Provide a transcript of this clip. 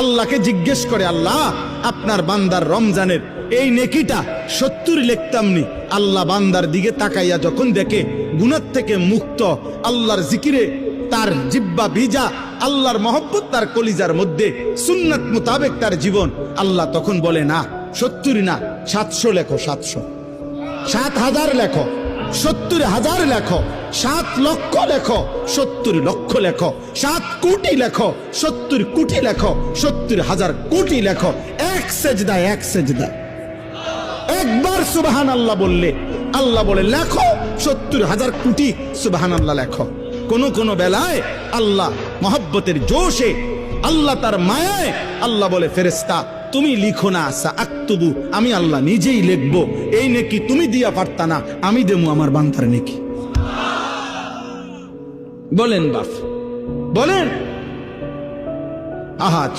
আল্লাহকে জিজ্ঞেস করে, আল্লাহ আপনার বান্দার রমজানের এই নেকিটা 70 লিখতামনি। আল্লাহ বান্দার দিকে তাকাইয়া যখন দেখে গুনাহ থেকে মুক্ত, আল্লাহর জিকিরে তার জিব্বা ভিজা, আল্লাহর মহব্বত তার কলিজার মধ্যে, সুন্নাত মোতাবেক তার জীবন, আল্লাহ তখন বলে না 70 না 700 লেখো, 700, 7,000 লেখো, 70,000 লেখো, 7 লক্ষ লেখো, 70 লক্ষ লেখো, 7 কোটি লেখো, 70 কোটি লেখো, 70,000 কোটি লেখো। এক সেজদায়, এক সেজদায় একবার সুবহানাল্লাহ বললে আল্লাহ বলে লেখো 70,000 কোটি সুবহানাল্লাহ লেখো। কোন কোন বেলায় আল্লাহ মহব্বতের জোশে, আল্লাহ তার মায়ায় আল্লাহ বলে, ফেরেশতা তুমি লিখো না, সাআকতুবু, আমি আল্লাহ নিজেই লিখবো। এই নেকি তুমি দিয়া পারতা না, আমি দেবো আমার বান্দার নেকি। বলেন বাপ, বলেন। আহাজ